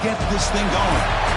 get this thing going.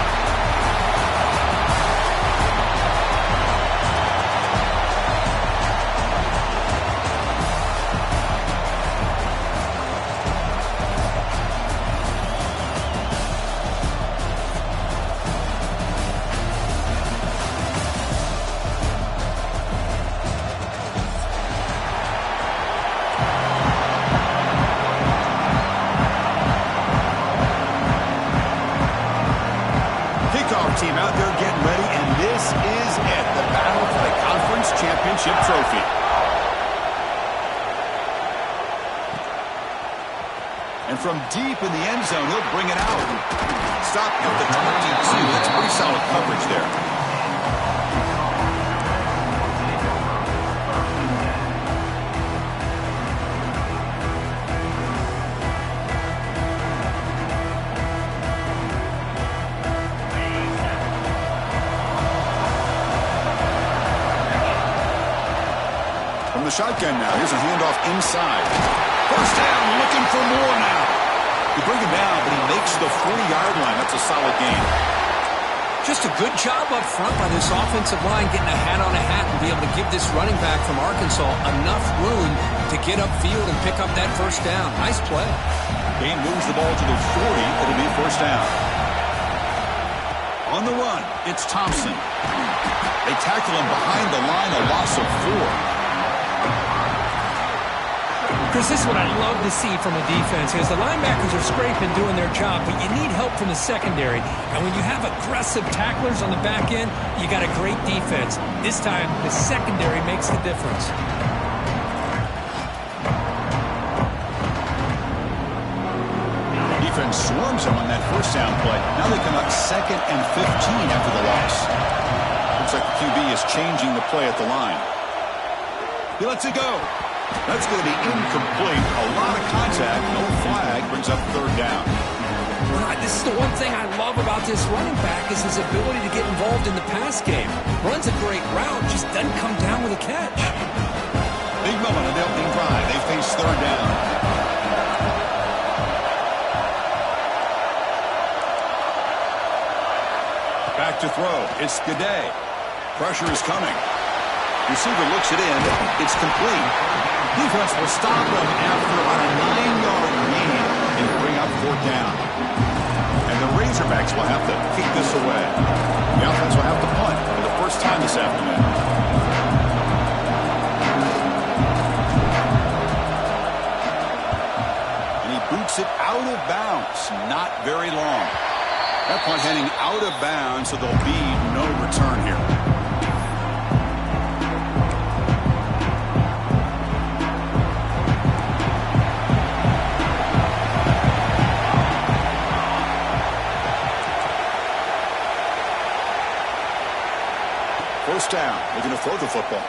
Team out there getting ready, and this is it, the battle for the conference championship trophy. And from deep in the end zone, he'll bring it out. Stop at the 22. That's pretty solid coverage there. Shotgun now. Here's a handoff inside. First down, looking for more now. You bring him down, but he makes the 40-yard line. That's a solid gain. Just a good job up front by this offensive line, getting a hat on a hat and be able to give this running back from Arkansas enough room to get upfield and pick up that first down. Nice play. Gain moves the ball to the 40. It'll be first down. On the run, it's Thompson. They tackle him behind the line, a loss of 4. Chris, this is what I love to see from a defense, because the linebackers are scraping, doing their job, but you need help from the secondary. And when you have aggressive tacklers on the back end, you got a great defense. This time, the secondary makes the difference. Defense swarms him on that first down play. Now they come up 2nd and 15 after the loss. Looks like the QB is changing the play at the line. He lets it go. That's going to be incomplete. A lot of contact. No flag. Brings up third down. This is the one thing I love about this running back is his ability to get involved in the pass game. Runs a great route, just doesn't come down with a catch. Big moment of the opening drive. They face third down. Back to throw. It's Gaudet. Pressure is coming. Receiver looks it in. It's complete. Defense will stop him after about a 9-yard gain and bring up fourth down. And the Razorbacks will have to kick this away. The offense will have to punt for the first time this afternoon. And he boots it out of bounds. Not very long. That punt heading out of bounds, so there'll be no return here. First down. Looking to throw the football.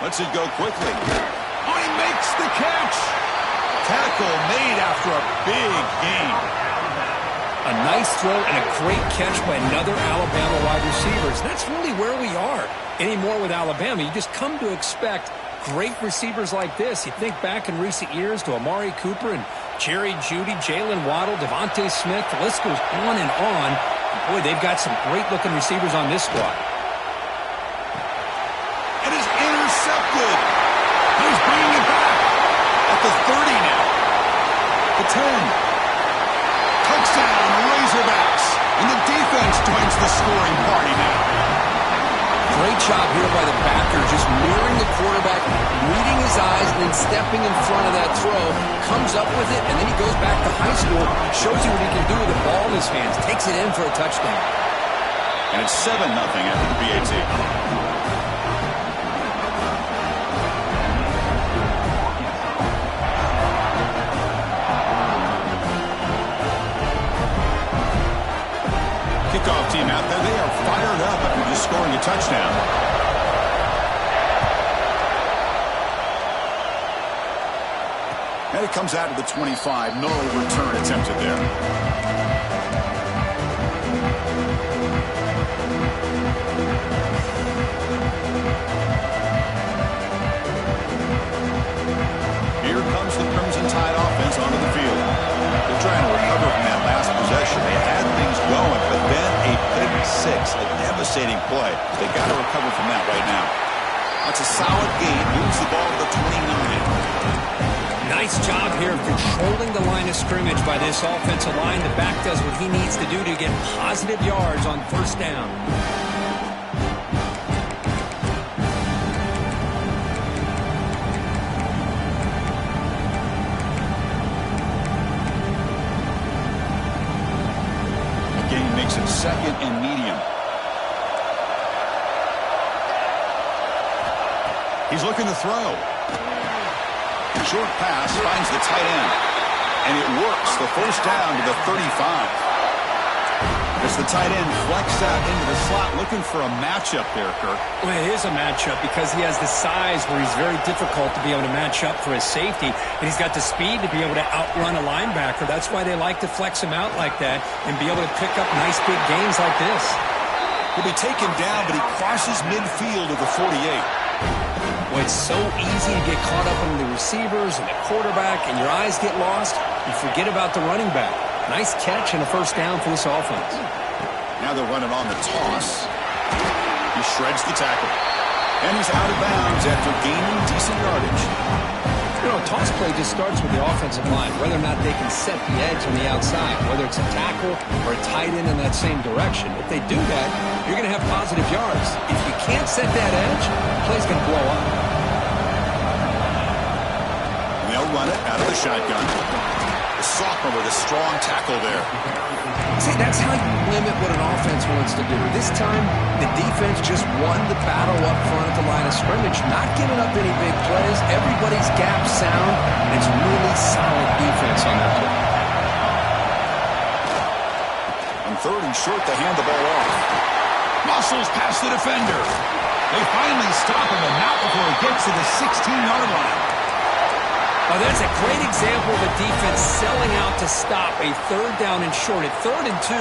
Lets it go quickly. Oh, he makes the catch. Tackle made after a big gain. A nice throw and a great catch by another Alabama wide receivers. That's really where we are anymore with Alabama. You just come to expect great receivers like this. You think back in recent years to Amari Cooper and Jerry Jeudy, Jalen Waddle, Devontae Smith. The list goes on and on. Boy, they've got some great-looking receivers on this squad. It is intercepted. He's bringing it back at the 30 now. The 10. Touchdown, Razorbacks. And the defense joins the scoring party now. Great job here by the backer, just mirroring the quarterback, reading his eyes, and then stepping in front of that throw, comes up with it, and then he goes back to high school, shows you what he can do with the ball in his hands, takes it in for a touchdown. And it's 7-0 after the PAT. Kickoff team out there, they are fired up after just scoring a touchdown. And it comes out of the 25. No return attempted there. Here comes the Crimson Tide offense onto the field. They're trying to recover from that last possession they had. devastating play. They got to recover from that right now. That's a solid gain. Moves the ball to the 29. Nice job here of controlling the line of scrimmage by this offensive line. The back does what he needs to do to get positive yards on first down. Gain makes it second and medium. He's looking to throw. Short pass finds the tight end. And it works. The first down to the 35. As the tight end flexed out into the slot, looking for a matchup there, Kirk. Well, it is a matchup because he has the size where he's very difficult to be able to match up for his safety. And he's got the speed to be able to outrun a linebacker. That's why they like to flex him out like that and be able to pick up nice big gains like this. He'll be taken down, but he crosses midfield of the 48. Well, it's so easy to get caught up in the receivers and the quarterback, and your eyes get lost. You forget about the running back. Nice catch and a first down for this offense. Now they're running on the toss. He shreds the tackle. And he's out of bounds after gaining decent yardage. You know, a toss play just starts with the offensive line, whether or not they can set the edge on the outside, whether it's a tackle or a tight end in that same direction. If they do that, you're going to have positive yards. If you can't set that edge, the play's going to blow up. They'll run it out of the shotgun. The sophomore with a strong tackle there. See, that's how you limit what an offense wants to do. This time, the defense just won the battle up front at the line of scrimmage, not giving up any big plays. Everybody's gap sound, and it's really solid defense on that play. On third and short, they hand the ball off. Muscles past the defender. They finally stop him, and not before he gets to the 16-yard line. Oh, that's a great example of a defense selling out to stop a third down and short. At 3rd and 2,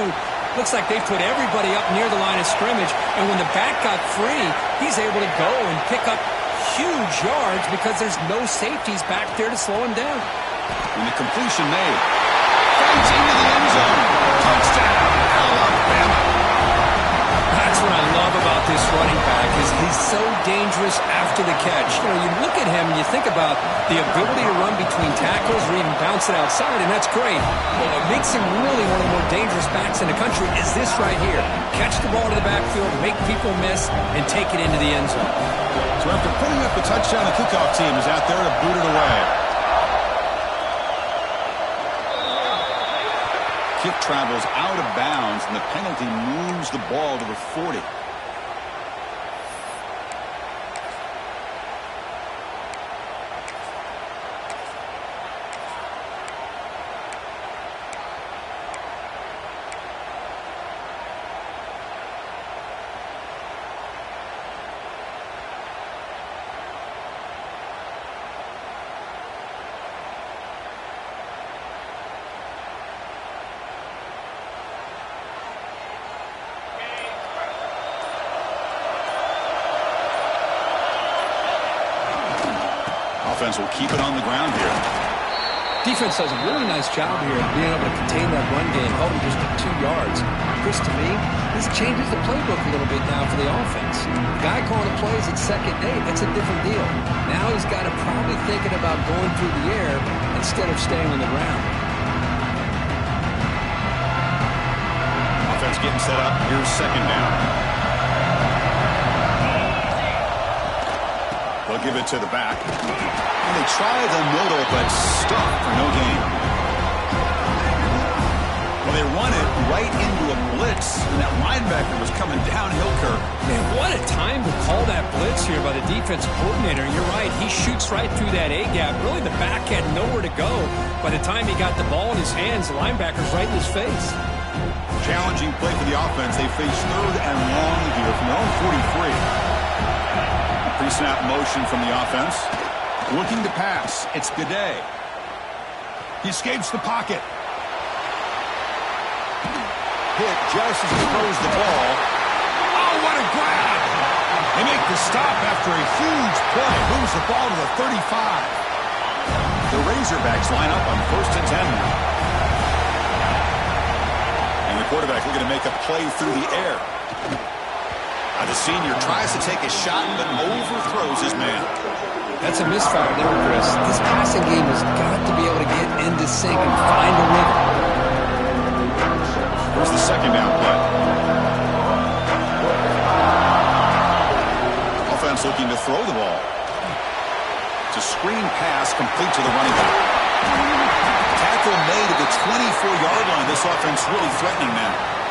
looks like they put everybody up near the line of scrimmage, and when the back got free, he's able to go and pick up huge yards because there's no safeties back there to slow him down. And the completion made. Fights into the end zone. Touchdown, Alabama. That's what I love about this running back is he's so dangerous after the catch. You know, you look at him and you think about the ability to run between tackles or even bounce it outside, and that's great. But what makes him really one of the more dangerous backs in the country is this right here. Catch the ball to the backfield, make people miss, and take it into the end zone. So after putting up the touchdown, the kickoff team is out there to boot it away. Kick travels out of bounds, and the penalty moves the ball to the 40. Offense will keep it on the ground here. Defense does a really nice job here of being able to contain that run game, held him just to 2 yards. Chris, to me, this changes the playbook a little bit now for the offense. The guy calling the plays at second day, that's a different deal. Now he's got to probably thinking about going through the air instead of staying on the ground. Offense getting set up. Here's second down. They'll give it to the back. And they try the middle, but stuck for no gain. Well, they run it right into a blitz, and that linebacker was coming downhill, Kirk. Man, what a time to call that blitz here by the defensive coordinator. You're right, he shoots right through that A-gap. Really, the back had nowhere to go. By the time he got the ball in his hands, the linebacker's right in his face. Challenging play for the offense. They face 3rd and long here from their own 43. Pre-snap motion from the offense. Looking to pass. It's Gaudet. He escapes the pocket. Hit just as he throws the ball. Oh, what a grab! They make the stop after a huge play. Moves the ball to the 35. The Razorbacks line up on 1st and 10 now. And the quarterback looking to make a play through the air. The senior tries to take a shot, but overthrows his man. That's a misfire there, Chris. This passing game has got to be able to get into sync and find a rhythm. Here's the second down play. Offense looking to throw the ball. It's a screen pass complete to the running back. Tackle made at the 24-yard line. This offense really threatening now.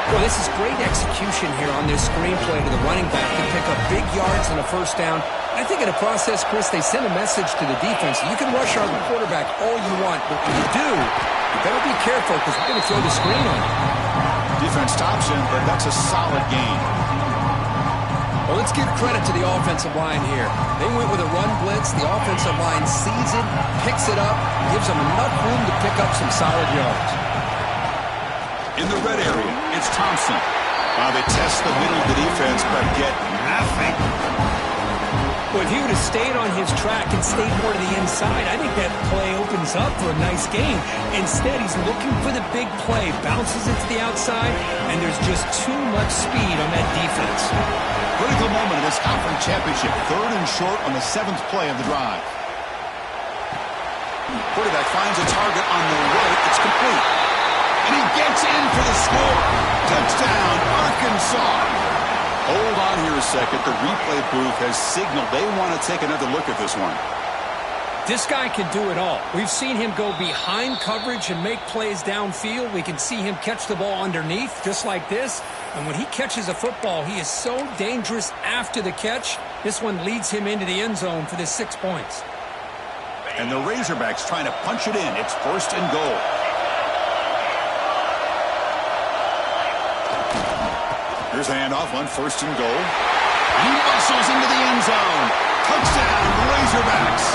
Well, this is great execution here on this screenplay to the running back to pick up big yards and a first down. I think in the process, Chris, they send a message to the defense. You can rush our quarterback all you want, but when you do, you better be careful because we're going to throw the screen on you. Defense stops him, but that's a solid gain. Well, let's give credit to the offensive line here. They went with a run blitz. The offensive line sees it, picks it up, gives them enough room to pick up some solid yards. In the red area, it's Thompson. They test the middle of the defense, but get nothing. Well, if he would have stayed on his track and stayed more to the inside, I think that play opens up for a nice gain. Instead, he's looking for the big play, bounces it to the outside, and there's just too much speed on that defense. Critical moment of this conference championship. 3rd and short on the 7th play of the drive. Quarterback finds a target on the right. It's complete. And he gets in for the score. Touchdown, Arkansas. Hold on here a second. The replay booth has signaled they want to take another look at this one. This guy can do it all. We've seen him go behind coverage and make plays downfield. We can see him catch the ball underneath, just like this. And when he catches a football, he is so dangerous after the catch. This one leads him into the end zone for the 6 points. And the Razorbacks trying to punch it in. It's 1st and goal. Here's a handoff on 1st and goal. He muscles into the end zone. Touchdown, Razorbacks.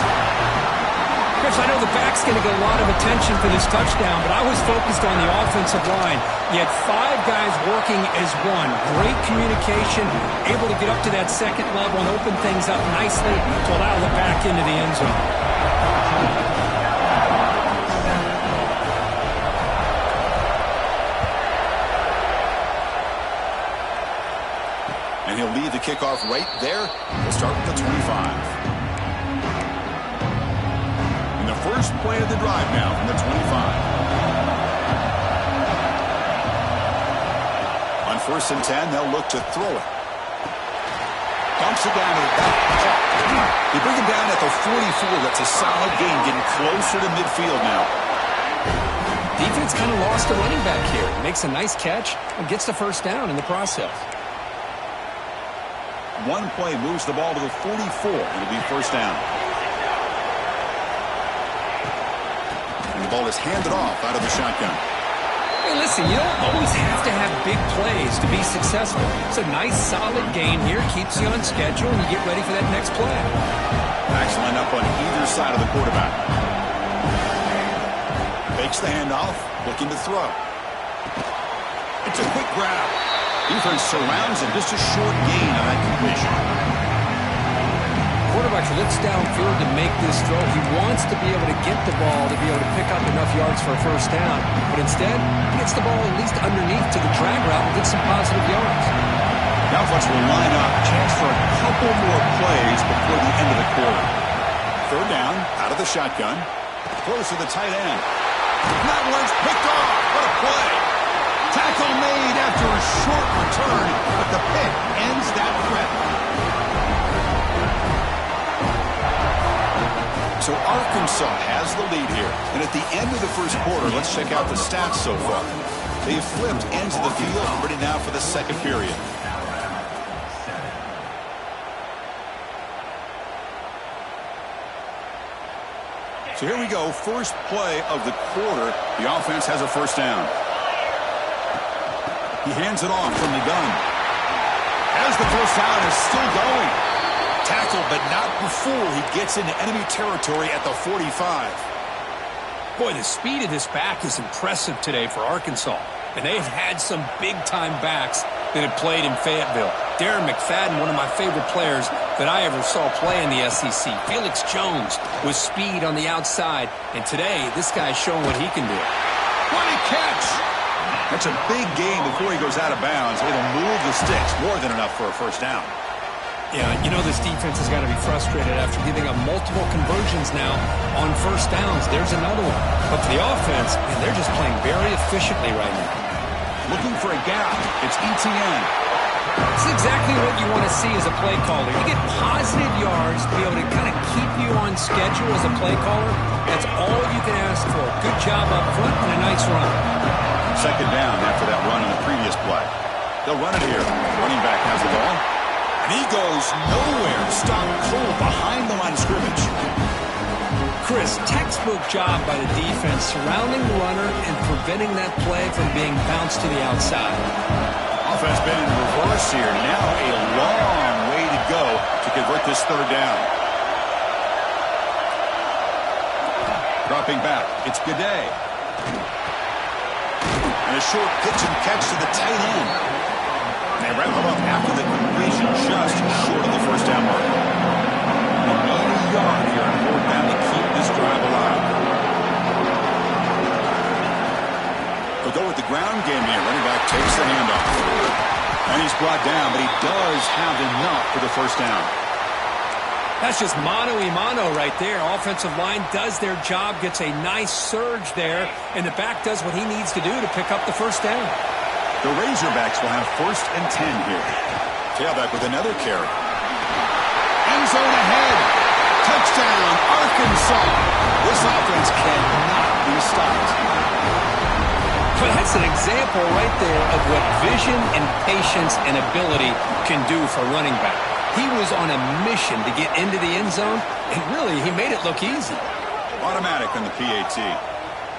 Chris, I know the back's going to get a lot of attention for this touchdown, but I was focused on the offensive line. You had 5 guys working as one. Great communication, able to get up to that second level and open things up nicely to allow the back into the end zone. And he'll lead the kickoff right there. We'll start with the 25. In the first play of the drive now from the 25. On 1st and 10, they'll look to throw it. Dumps it down to the back. They bring him down at the 44. That's a solid gain, getting closer to midfield now. Defense kind of lost a running back here. Makes a nice catch and gets the first down in the process. One play moves the ball to the 44. It'll be first down. And the ball is handed off out of the shotgun. Hey, listen, you don't always have to have big plays to be successful. It's a nice, solid gain here. Keeps you on schedule, and you get ready for that next play. Backs line up on either side of the quarterback. Fakes the handoff, looking to throw. It's a quick grab. Defense surrounds him, just a short gain on that completion. Quarterback looks downfield to make this throw. He wants to be able to get the ball to be able to pick up enough yards for a first down. But instead, he gets the ball at least underneath to the drag route and gets some positive yards. Now Fletch will line up. Chance for a couple more plays before the end of the quarter. 3rd down, out of the shotgun. Throws to the tight end. That one's picked off. What a play. Tackle made after a short return, but the pick ends that threat. So Arkansas has the lead here. And at the end of the first quarter, let's check out the stats so far. They've flipped ends of the field, ready now for the second period. So here we go, first play of the quarter. The offense has a first down. He hands it off from the gun. As the first down is still going. Tackled, but not before he gets into enemy territory at the 45. Boy, the speed of this back is impressive today for Arkansas. And they have had some big-time backs that have played in Fayetteville. Darren McFadden, one of my favorite players that I ever saw play in the SEC. Felix Jones with speed on the outside. And today, this guy's showing what he can do. What a catch! That's a big gain before he goes out of bounds. It'll move the sticks, more than enough for a first down. Yeah, you know this defense has got to be frustrated after giving up multiple conversions now on first downs. There's another one. But for the offense, man, they're just playing very efficiently right now. Looking for a gap. It's Etienne. It's exactly what you want to see as a play caller. You get positive yards to be able to kind of keep you on schedule as a play caller. That's all you can ask for. Good job up front and a nice run. Second down after that run on the previous play. They'll run it here. Running back has the ball. And he goes nowhere. Stop cold behind the line of scrimmage. Chris, textbook job by the defense surrounding the runner and preventing that play from being bounced to the outside. Offense been in reverse here. Now a long way to go to convert this third down. Dropping back. It's Gaudet. And a short pitch and catch to the tight end. And they wrap it up after the completion, just short of the first down mark. They need a yard here on fourth down to keep this drive alive. They'll go with the ground game here. Running back takes the handoff. And he's brought down, but he does have enough for the first down. That's just mano-a-mano right there. Offensive line does their job, gets a nice surge there, and the back does what he needs to do to pick up the first down. The Razorbacks will have 1st and 10 here. Tailback with another carry. End zone ahead. Touchdown, Arkansas. This offense cannot be stopped. But that's an example right there of what vision and patience and ability can do for running back. He was on a mission to get into the end zone, and really, he made it look easy. Automatic on the PAT.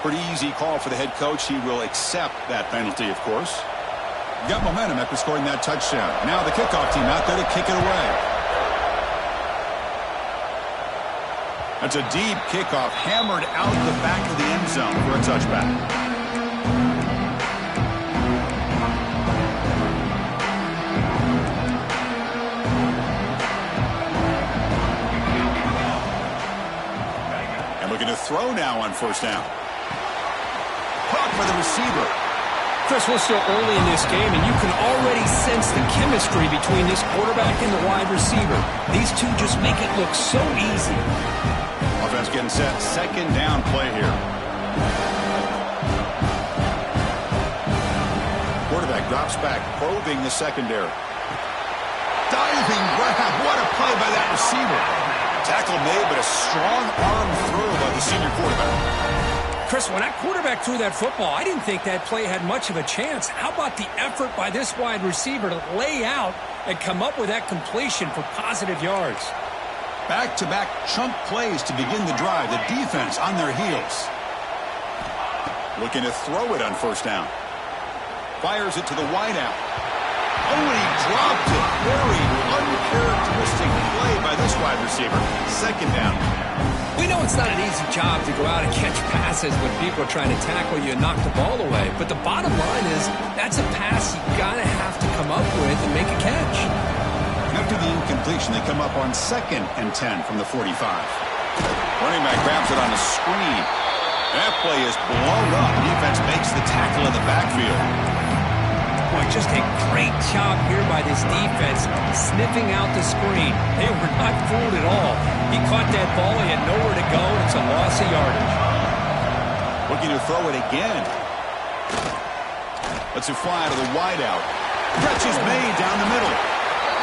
Pretty easy call for the head coach. He will accept that penalty, of course. Got momentum after scoring that touchdown. Now the kickoff team out there to kick it away. That's a deep kickoff, hammered out the back of the end zone for a touchback. Looking to throw now on first down. Caught for the receiver. Chris, we're still early in this game, and you can already sense the chemistry between this quarterback and the wide receiver. These two just make it look so easy. Offense getting set. Second down play here. Quarterback drops back, probing the secondary. Diving grab. What a play by that receiver. Tackle made, but a strong arm throw by the senior quarterback. Chris, when that quarterback threw that football, I didn't think that play had much of a chance. How about the effort by this wide receiver to lay out and come up with that completion for positive yards? Back-to-back chunk plays to begin the drive. The defense on their heels. Looking to throw it on first down. Fires it to the wideout. Oh, and he dropped it. Very uncharacteristic play by this wide receiver. Second down. We know it's not an easy job to go out and catch passes when people are trying to tackle you and knock the ball away. But the bottom line is that's a pass you got to have to come up with and make a catch. After the incompletion, they come up on 2nd and 10 from the 45. Running back grabs it on a screen. That play is blown up. Defense makes the tackle in the backfield. Boy, just a great job here by this defense, sniffing out the screen. They were not fooled at all. He caught that ball. He had nowhere to go. It's a loss of yardage. Looking to throw it again. Lets it fly to the wideout. Catch is made down the middle.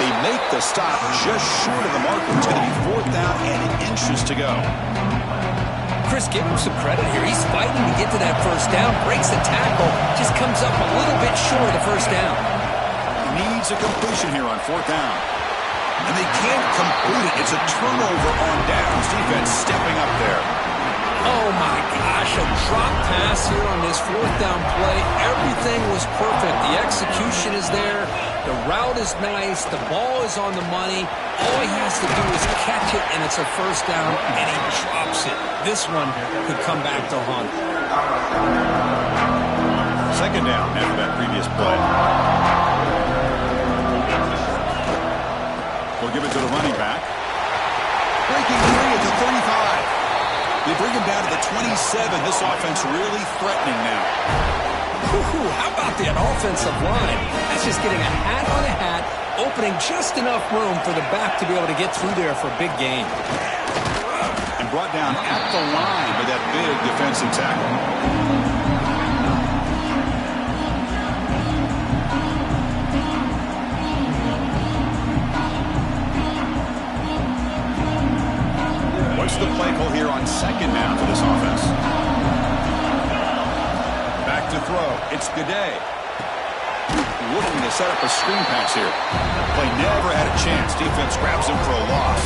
They make the stop just short of the marker. It's going to be 4th down and inches to go. Chris, give him some credit here. He's fighting to get to that first down, breaks the tackle, just comes up a little bit short of the first down. He needs a completion here on 4th down. And they can't complete it. It's a turnover on downs. Defense stepping up there. Oh, my gosh, a drop pass here on this 4th down play. Everything was perfect. The execution is there. The route is nice. The ball is on the money. All he has to do is catch it, and it's a first down, and he drops it. This one could come back to haunt. Second down after that previous play. We'll give it to the running back. Breaking free at the 35. They bring him down to the 27. This offense really threatening now. Woo-hoo, how about that offensive line? That's just getting a hat on a hat, opening just enough room for the back to be able to get through there for a big gain. And brought down at the line with that big defensive tackle. What's the play call here on second down for this offense? Back to throw. It's Gaudet. Looking to set up a screen pass here. Play never had a chance. Defense grabs him for a loss.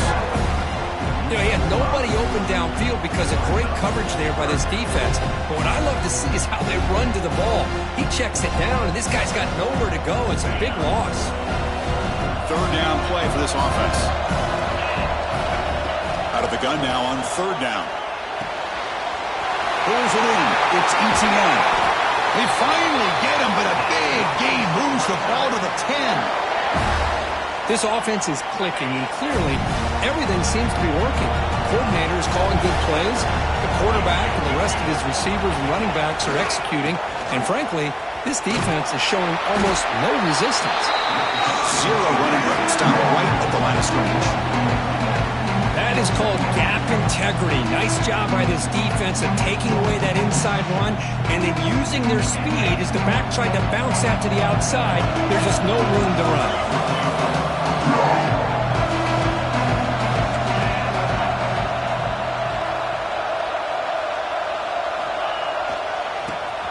You know, he had nobody open downfield because of great coverage there by this defense. But what I love to see is how they run to the ball. He checks it down, and this guy's got nowhere to go. It's a big loss. Third down play for this offense. Out of the gun now on third down. Pulls it in. It's ETN. They finally get him, but a big gain moves the ball to the 10. This offense is clicking, and clearly everything seems to be working. The coordinator is calling good plays. The quarterback and the rest of his receivers and running backs are executing. And frankly, this defense is showing almost no resistance. Zero running room. Stop right at the line of scrimmage. That is called gap integrity. Nice job by this defense of taking away that inside run and then using their speed as the back tried to bounce that to the outside. There's just no room to run.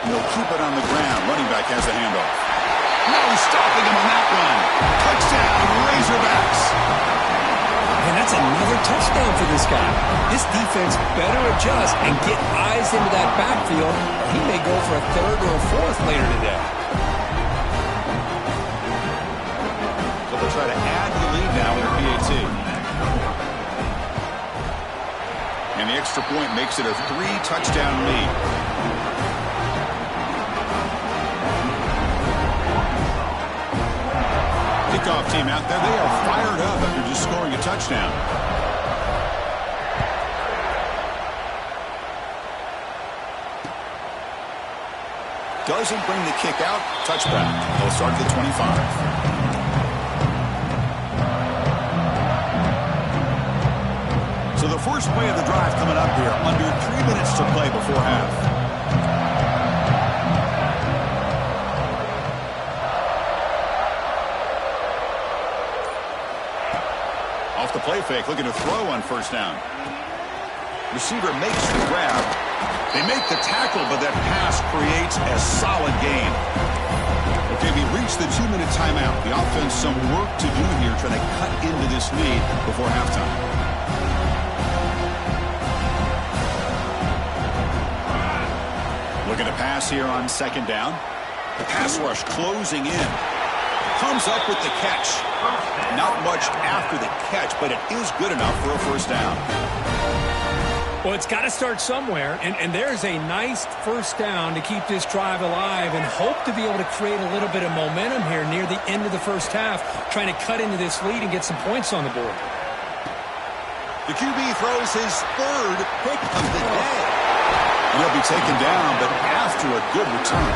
He'll keep it on the ground. Running back has the handoff. No stopping him on that one. Touchdown, Razorbacks. And that's another touchdown for this guy. This defense better adjust and get eyes into that backfield. He may go for a third or a fourth later today. So they'll try to add to the lead now with their PAT. And the extra point makes it a 3-touchdown lead. Kickoff team out there. They are fired up after just scoring a touchdown. Doesn't bring the kick out. Touchback. They'll start at the 25. So the first play of the drive coming up here. Under 3 minutes to play before half. Off the play fake, looking to throw on first down. Receiver makes the grab. They make the tackle, but that pass creates a solid gain. Okay, we reached the 2-minute timeout. The offense some work to do here, trying to cut into this lead before halftime. Looking to pass here on second down. The pass rush closing in. Comes up with the catch. Not much after the catch, but it is good enough for a first down. Well, it's got to start somewhere, and there's a nice first down to keep this drive alive and hope to be able to create a little bit of momentum here near the end of the first half, trying to cut into this lead and get some points on the board. The QB throws his third pick of the day. And he'll be taken down, but after a good return.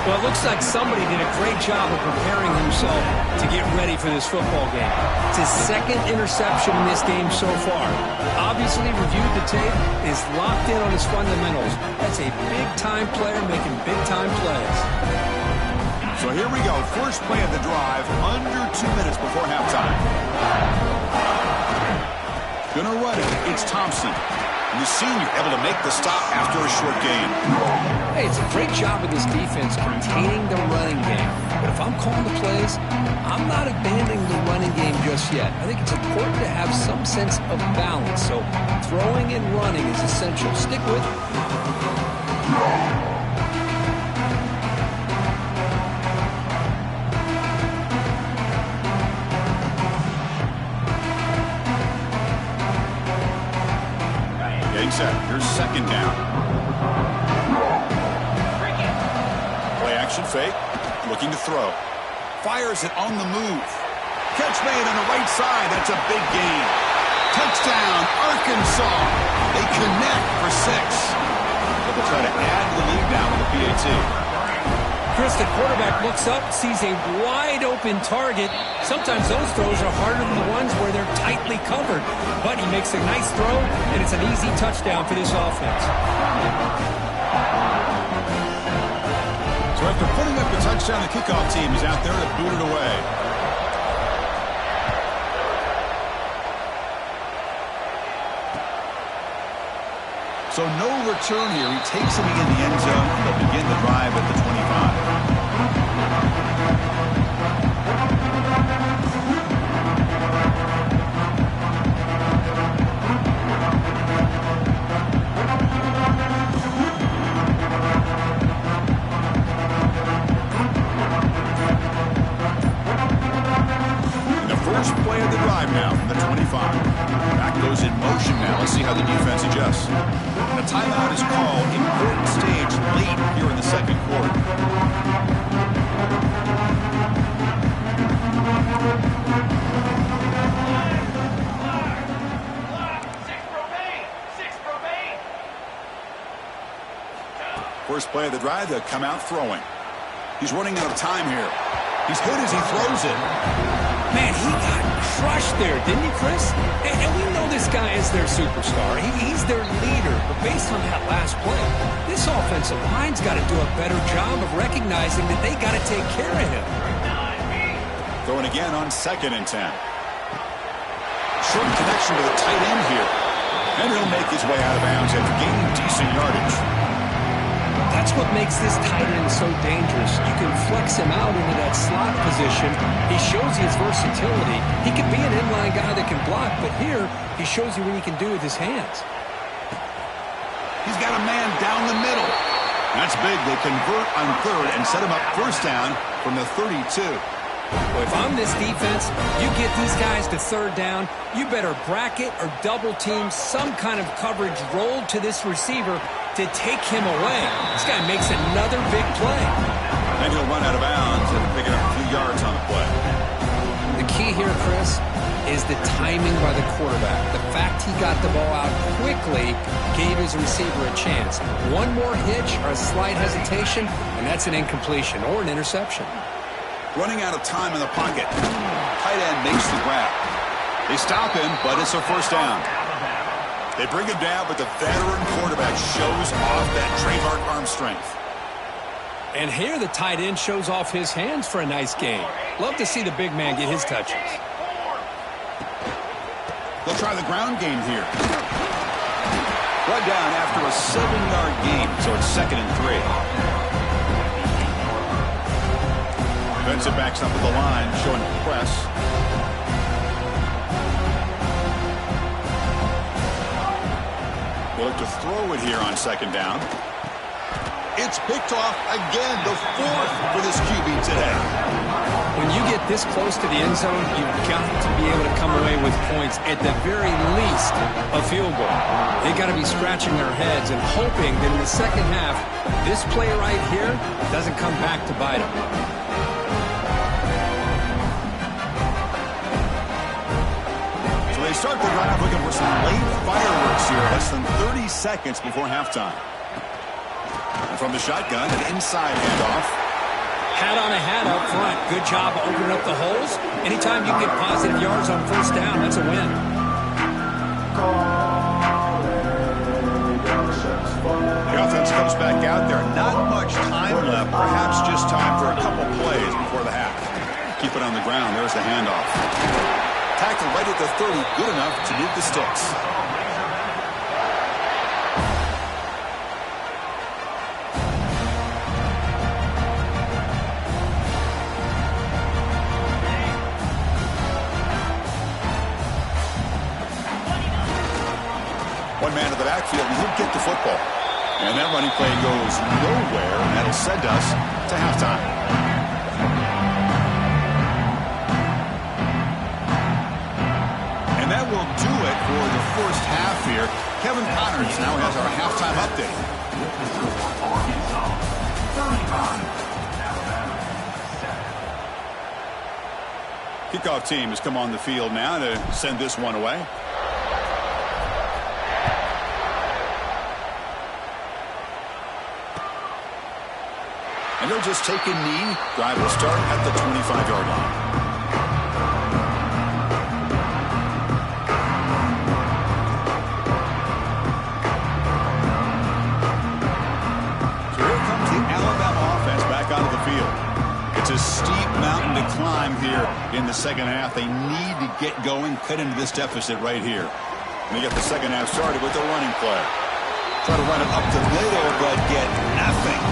Well, it looks like somebody did a great job of preparing himself to get ready for this football game. It's his second interception in this game so far. Obviously reviewed the tape, is locked in on his fundamentals. That's a big-time player making big-time plays. So here we go. First play of the drive, under 2 minutes before halftime. Gonna run it. It's Thompson. And the senior able to make the stop after a short gain. Hey, it's a great job of this defense containing the running game. But if I'm calling the plays, I'm not abandoning the running game just yet. I think it's important to have some sense of balance. So throwing and running is essential. Stick with it. Getting set. Here's second down. Play action fake. Looking to throw. Fires it on the move. Catch made on the right side. That's a big gain. Touchdown, Arkansas. They connect for 6. But the They'll try to add to the lead now with the PAT. Chris, the quarterback looks up, sees a wide-open target. Sometimes those throws are harder than the ones where they're tightly covered. But he makes a nice throw, and it's an easy touchdown for this offense. So after putting up the touchdown, the kickoff team is out there to boot it away. So no return here. He takes him in the end zone. They'll begin the drive at the 25. Play of the drive now from the 25. Back goes in motion now. Let's see how the defense adjusts. The timeout is called. Important stage late here in the second quarter. First play of the drive, they'll come out throwing. He's running out of time here. He's hit as he throws it. Man, he got crushed there, didn't he, Chris? And we know this guy is their superstar. He's their leader. But based on that last play, this offensive line's got to do a better job of recognizing that they got to take care of him. Throwing again on 2nd and 10. Short connection to the tight end here. And he'll make his way out of bounds after gaining decent yardage. That's what makes this tight end so dangerous. You can flex him out into that slot position. He shows you his versatility. He can be an inline guy that can block, but here he shows you what he can do with his hands. He's got a man down the middle. That's big. They convert on 3rd and set him up first down from the 32. Well, if I'm this defense, you get these guys to 3rd down, you better bracket or double team some kind of coverage rolled to this receiver to take him away. This guy makes another big play. And he'll run out of bounds and pick up a few yards on the play. The key here, Chris, is the timing by the quarterback. The fact he got the ball out quickly gave his receiver a chance. One more hitch or a slight hesitation, and that's an incompletion or an interception. Running out of time in the pocket. Tight end makes the grab. They stop him, but it's a first down. They bring him down, but the veteran quarterback shows off that trademark arm strength. And here the tight end shows off his hands for a nice game. Love to see the big man get his touches. They'll try the ground game here. Brought down after a 7-yard gain, so it's 2nd and 3. Defensive backs up at the line, showing press. We'll look to throw it here on 2nd down. It's picked off again, the 4th for this QB today. When you get this close to the end zone, you've got to be able to come away with points, at the very least, a field goal. They got to be scratching their heads and hoping that in the second half, this play right here doesn't come back to bite them. They start the drive looking for some late fireworks here, less than 30 seconds before halftime. And from the shotgun, an inside handoff. Hat on a hat up front. Good job opening up the holes. Anytime you get positive yards on first down, that's a win. The offense comes back out there. Not much time left. Perhaps just time for a couple plays before the half. Keep it on the ground. There's the handoff. Tackle right at the 30, good enough to move the sticks. One man to the backfield, and he'll get the football. And that running play goes nowhere, and that'll send us to halftime. And that will do it for the first half here. Kevin Connors now has our halftime update. Kickoff team has come on the field now to send this one away. They'll just take a knee. Drive will start at the 25-yard line. So here comes the Alabama offense back out of the field. It's a steep mountain to climb here in the second half. They need to get going, cut into this deficit right here. And they get the second half started with the running play. Try to run it up the middle, but get nothing.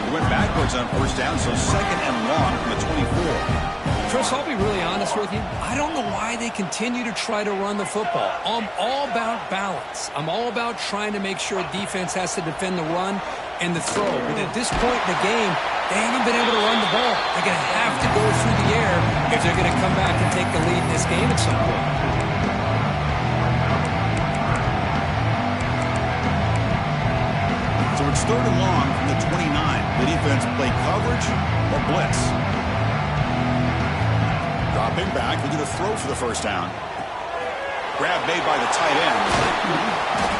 He went backwards on first down, so second and long from the 24. Chris, I'll be really honest with you. I don't know why they continue to try to run the football. I'm all about balance. I'm all about trying to make sure defense has to defend the run and the throw. But at this point in the game, they haven't been able to run the ball. They're going to have to go through the air if they're going to come back and take the lead in this game at some point. So it's third and long from the 29. The defense play coverage or blitz. Dropping back, looking to throw for the first down. Grab made by the tight end.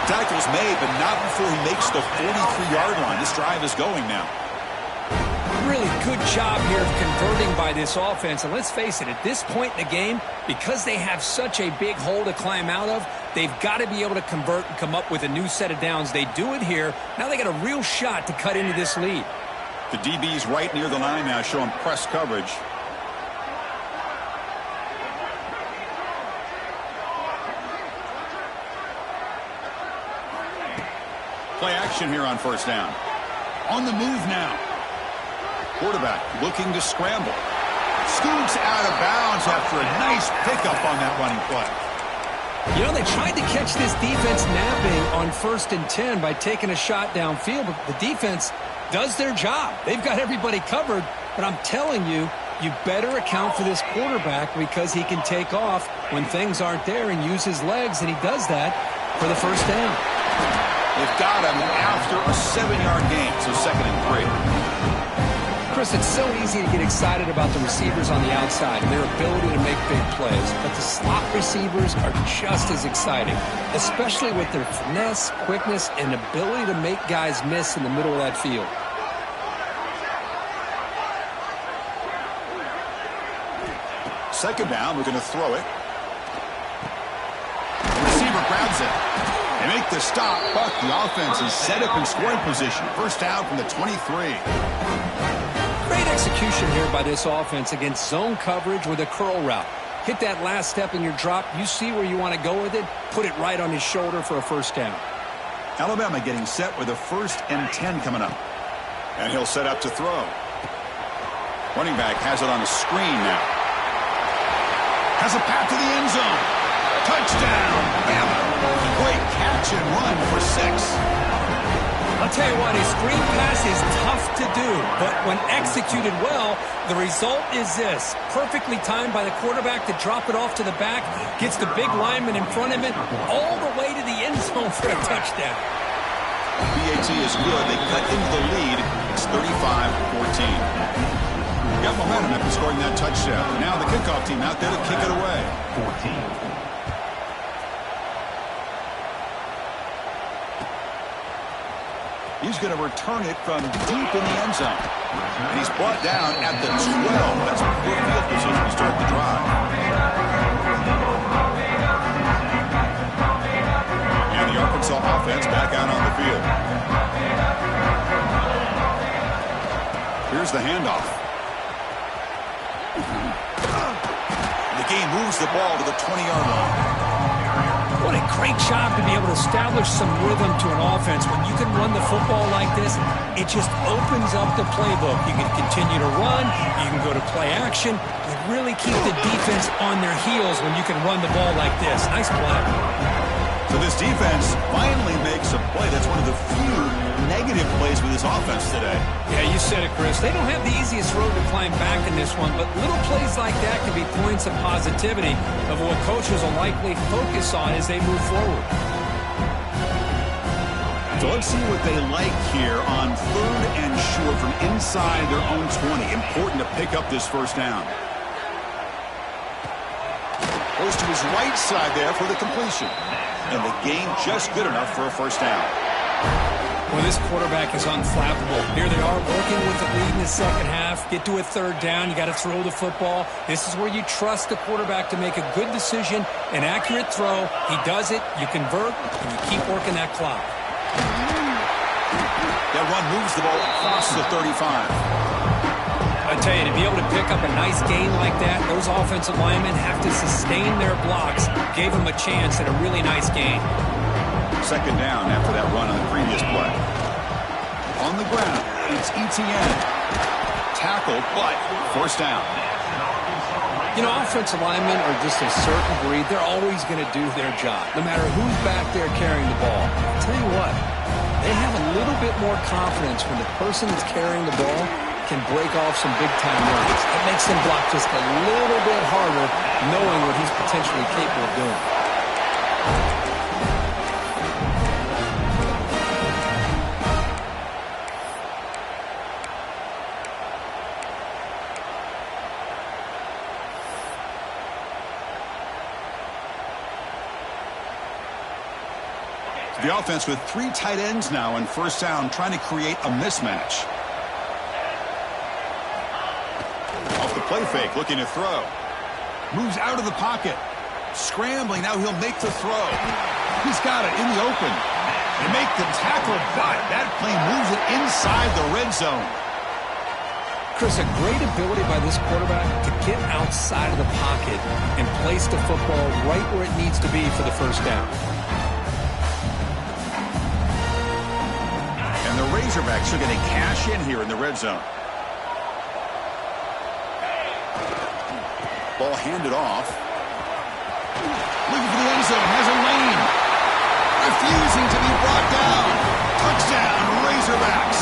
Tackle's made, but not before he makes the 43-yard line. This drive is going now. Really good job here of converting by this offense. And let's face it, at this point in the game, because they have such a big hole to climb out of, they've got to be able to convert and come up with a new set of downs. They do it here. Now they got a real shot to cut into this lead. The DB's right near the line now, showing press coverage. Play action here on first down. On the move now. Quarterback looking to scramble. Scoots out of bounds after a nice pickup on that running play. You know, they tried to catch this defense napping on 1st and 10 by taking a shot downfield, but the defense does their job. They've got everybody covered, but I'm telling you, you better account for this quarterback because he can take off when things aren't there and use his legs, and he does that for the first down. They've got him after a 7-yard gain, so 2nd and 3. Chris, it's so easy to get excited about the receivers on the outside and their ability to make big plays, but the slot receivers are just as exciting, especially with their finesse, quickness, and ability to make guys miss in the middle of that field. Second down, we're going to throw it. The receiver grabs it. They make the stop, but the offense is set up in scoring position. First down from the 23. Great execution here by this offense against zone coverage with a curl route. Hit that last step in your drop. You see where you want to go with it. Put it right on his shoulder for a first down. Alabama getting set with a 1st and 10 coming up. And he'll set up to throw. Running back has it on a screen now. Has a path to the end zone. Touchdown, Bama. Great catch and run for 6. I'll tell you what, a screen pass is tough to do, but when executed well, the result is this. Perfectly timed by the quarterback to drop it off to the back, gets the big lineman in front of it, all the way to the end zone for a touchdown. BAT is good. They cut into the lead. It's 35-14. Got momentum after scoring that touchdown. Now the kickoff team out there to kick it away. 14. He's going to return it from deep in the end zone. And he's brought down at the 12. That's a good field position to start the drive. And the Arkansas offense back out on the field. Here's the handoff. The game moves the ball to the 20-yard line. What a great job to be able to establish some rhythm to an offense. When you can run the football like this, it just opens up the playbook. You can continue to run, you can go to play action, but really keep the defense on their heels when you can run the ball like this. Nice play. So this defense finally makes a play. That's one of the few negative plays with this offense today. Yeah, you said it, Chris. They don't have the easiest road to climb back in this one, but little plays like that can be points of positivity of what coaches will likely focus on as they move forward. So let's see what they like here on 3rd and short from inside their own 20. Important to pick up this first down. Goes to his right side there for the completion. And the gain just good enough for a first down. Well, this quarterback is unflappable. Here they are working with the lead in the second half. Get to a third down. You got to throw the football. This is where you trust the quarterback to make a good decision, an accurate throw. He does it. You convert, and you keep working that clock. That run moves the ball across the 35. I tell you, to be able to pick up a nice gain like that, those offensive linemen have to sustain their blocks. Gave them a chance at a really nice gain. Second down after that run on the previous play. On the ground, it's Etienne. Tackled, but first down. You know, offensive linemen are just a certain breed. They're always going to do their job, no matter who's back there carrying the ball. I'll tell you what, they have a little bit more confidence when the person that's carrying the ball can break off some big-time runs. It makes them block just a little bit harder, knowing what he's potentially capable of doing. The offense with 3 tight ends now in first down, trying to create a mismatch. Off the play fake, looking to throw. Moves out of the pocket. Scrambling, now he'll make the throw. He's got it in the open. They make the tackle, but that play moves it inside the red zone. Chris, a great ability by this quarterback to get outside of the pocket and place the football right where it needs to be for the first down. And the Razorbacks are going to cash in here in the red zone. Ball handed off. Looking for the end zone. Has a lane. Refusing to be brought down. Touchdown, Razorbacks.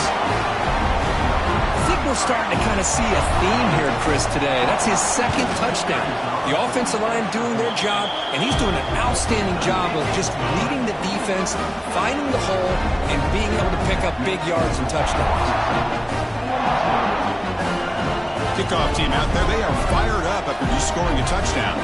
I think we're starting to kind of see a theme here, Chris, today. That's his second touchdown. The offensive line doing their job, and he's doing an outstanding job of just leading the defense, finding the hole, and being able to pick up big yards and touchdowns. Kickoff team out there. They are fired up after just scoring a touchdown.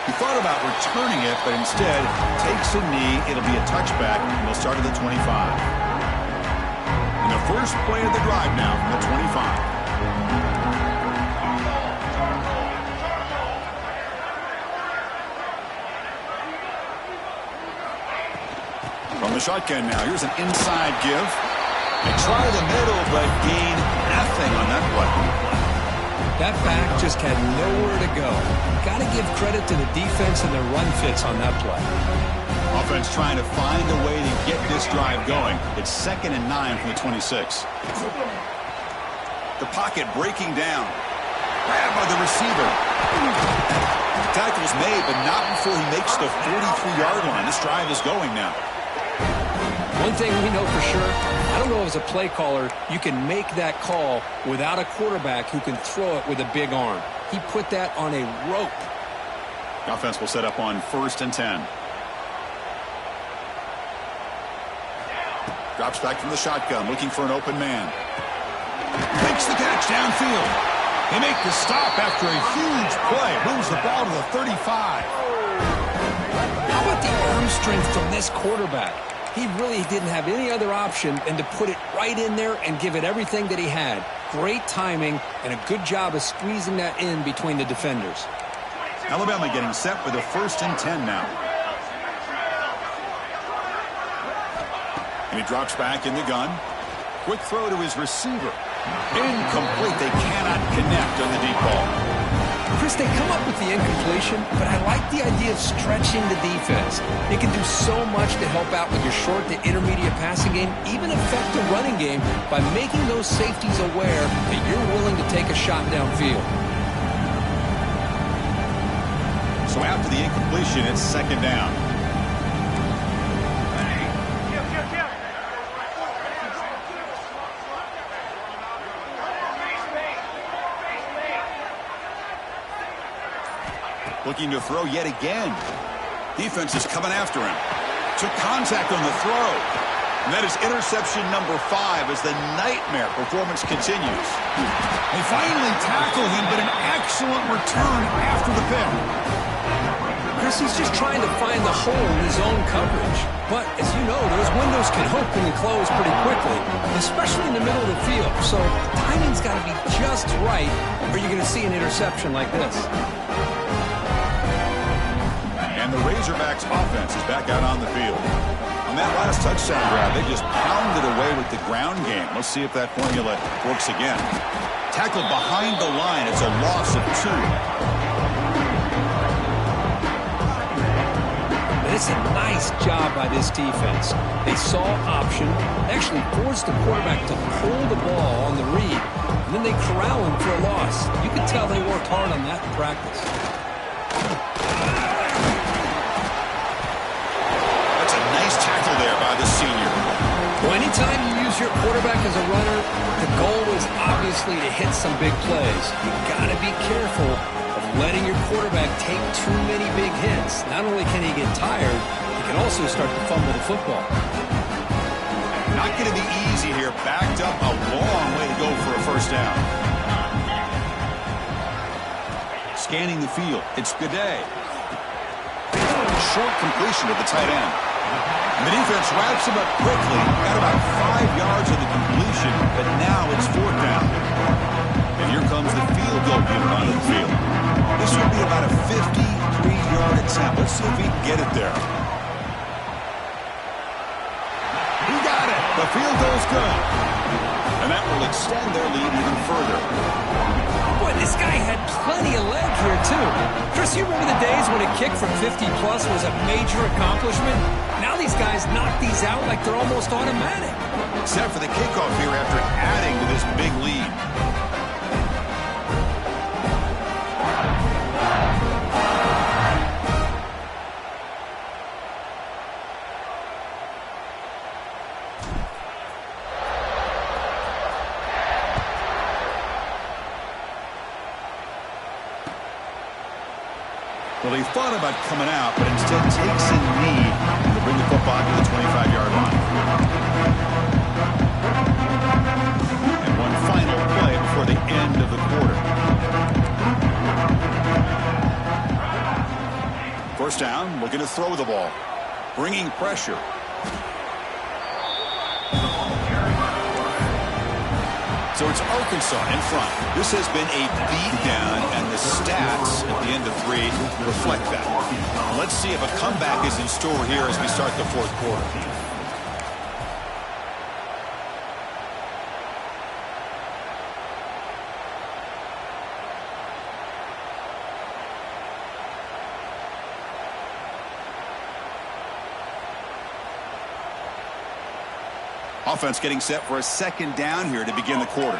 He thought about returning it, but instead takes a knee. It'll be a touchback, and they'll start at the 25. And the first play of the drive now from the 25. From the shotgun now, here's an inside give. They try the middle, but gain nothing on that play. That back just had nowhere to go. Got to give credit to the defense and their run fits on that play. Offense trying to find a way to get this drive going. It's 2nd and 9 from the 26. The pocket breaking down. Grabbed by the receiver. Tackle's made, but not before he makes the 43-yard line. This drive is going now. One thing we know for sure, I don't know as a play caller, you can make that call without a quarterback who can throw it with a big arm. He put that on a rope. The offense will set up on 1st and 10. Drops back from the shotgun, looking for an open man. Makes the catch downfield. They make the stop after a huge play. Moves the ball to the 35. How about the arm strength from this quarterback? He really didn't have any other option than to put it right in there and give it everything that he had. Great timing and a good job of squeezing that in between the defenders. Alabama getting set with a 1st and 10 now. And he drops back in the gun. Quick throw to his receiver. Incomplete. They cannot connect on the deep ball. Chris, they come up with the incompletion, but I like the idea of stretching the defense. It can do so much to help out with your short to intermediate passing game, even affect the running game by making those safeties aware that you're willing to take a shot downfield. So after the incompletion, it's 2nd down. Looking to throw yet again. Defense is coming after him. Took contact on the throw. And that is interception number 5 as the nightmare performance continues. They finally tackle him, but an excellent return after the pick. Chris, he's just trying to find the hole in his own coverage. But, as you know, those windows can open and close pretty quickly, especially in the middle of the field. So, timing's got to be just right, or you're going to see an interception like this. And the Razorbacks offense is back out on the field. On that last touchdown grab, they just pounded away with the ground game. Let's see if that formula works again. Tackled behind the line. It's a loss of 2. It's a nice job by this defense. They saw option, actually forced the quarterback to pull the ball on the read, and then they corral him for a loss. You can tell they worked hard on that in practice. That's a nice tackle there by the senior. Well, anytime you use your quarterback as a runner, the goal is obviously to hit some big plays. You got to be careful of letting your quarterback take too many big hits. Not only can he get tired, he can also start to fumble the football. Not going to be easy here. Backed up a long way to go for a first down. Scanning the field. It's Gaudet. Short completion to the tight end. And the defense wraps him up quickly. Got about 5 yards of the completion, but now it's 4th down. And here comes the field goal unit onto the field. This would be about a 53-yard attempt. Let's see if he can get it there. He got it. The field goal's good. And that will extend their lead even further. Boy, this guy had plenty of leg here, too. Chris, you remember the days when a kick from 50-plus was a major accomplishment? Now these guys knock these out like they're almost automatic. Set for the kickoff here after adding to this big lead. Well, he thought about coming out, but instead takes a knee to bring the football to the 25-yard line. And one final play before the end of the quarter. First down, looking to throw the ball. Bringing pressure. So it's Arkansas in front. This has been a beatdown, and the stats at the end of 3 reflect that. Let's see if a comeback is in store here as we start the 4th quarter. Offense getting set for a 2nd down here to begin the quarter.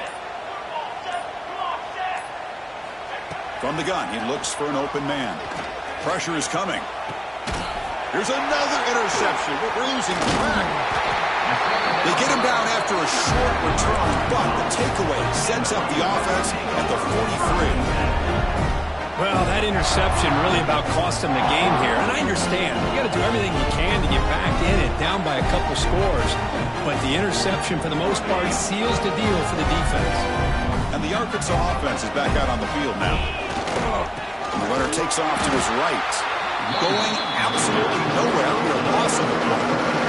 From the gun, he looks for an open man. Pressure is coming. Here's another interception. We're losing track. They get him down after a short return, but the takeaway sets up the offense at the 43. Well, that interception really about cost him the game here. And I understand. You got to do everything you can to get back in it, down by a couple scores. But the interception, for the most part, seals the deal for the defense. And the Arkansas offense is back out on the field now. And the runner takes off to his right. Going absolutely nowhere with a loss of the play.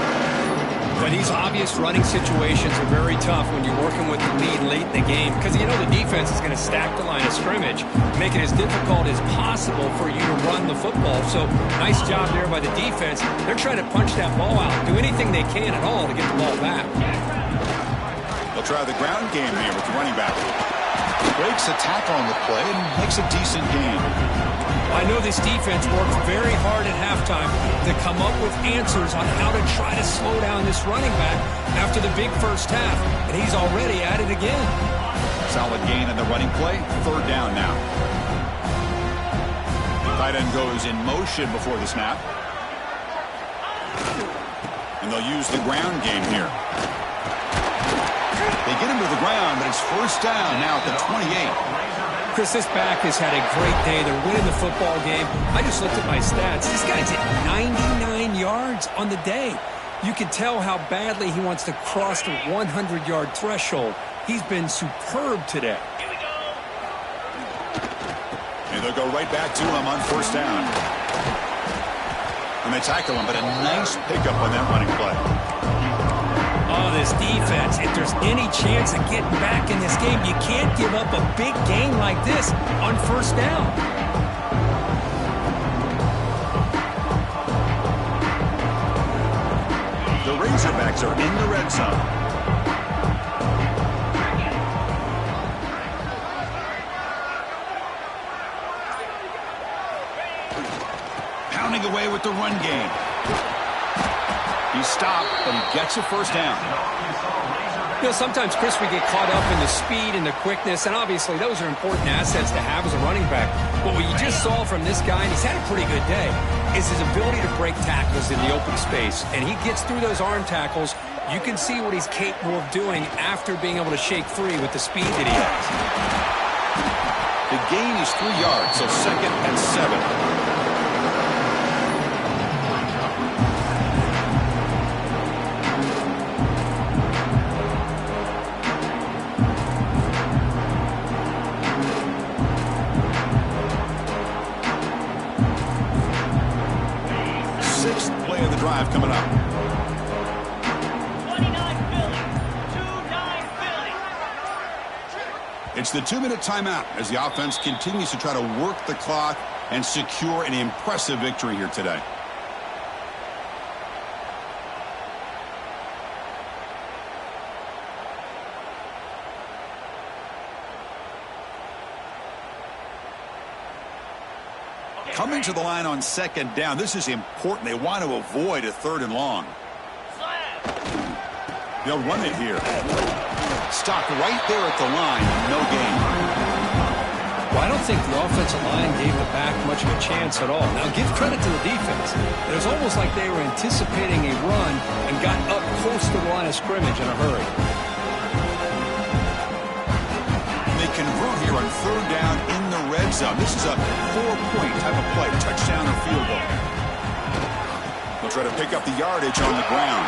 But these obvious running situations are very tough when you're working with the lead late in the game, because you know the defense is going to stack the line of scrimmage, make it as difficult as possible for you to run the football. So nice job there by the defense. They're trying to punch that ball out, do anything they can at all to get the ball back. They'll try the ground game here with the running back. Breaks a tackle on the play and makes a decent gain. I know this defense worked very hard at halftime to come up with answers on how to try to slow down this running back after the big first half, and he's already at it again. Solid gain in the running play. 3rd down now. Tight end goes in motion before the snap. And they'll use the ground game here. They get him to the ground, but it's 1st down now at the 28. Chris, this back has had a great day. They're winning the football game. I just looked at my stats. This guy's at 99 yards on the day. You can tell how badly he wants to cross the 100-yard threshold. He's been superb today. And they'll go right back to him on first down. And they tackle him, but a nice pickup on that running play. Oh, this defense, if there's any chance of getting back in this game, you can't give up a big gain like this on first down. The Razorbacks are in the red zone. Pounding away with the run game. He's stopped, but he gets a first down. You know, sometimes, Chris, we get caught up in the speed and the quickness, and obviously those are important assets to have as a running back. But what you just saw from this guy, and he's had a pretty good day, is his ability to break tackles in the open space. And he gets through those arm tackles. You can see what he's capable of doing after being able to shake free with the speed that he has. The gain is 3 yards, so 2nd and 7. Drive coming up. 29 Philly. 2-9 Philly. It's the 2-minute timeout as the offense continues to try to work the clock and secure an impressive victory here today. Coming to the line on 2nd down. This is important. They want to avoid a 3rd and long. They'll run it here. Stopped right there at the line. No gain. Well, I don't think the offensive line gave the back much of a chance at all. Now, give credit to the defense. It was almost like they were anticipating a run and got up close to the line of scrimmage in a hurry. They convert here on 3rd down in the red zone. This is a 4-point type of play, touchdown or field goal. They'll try to pick up the yardage on the ground.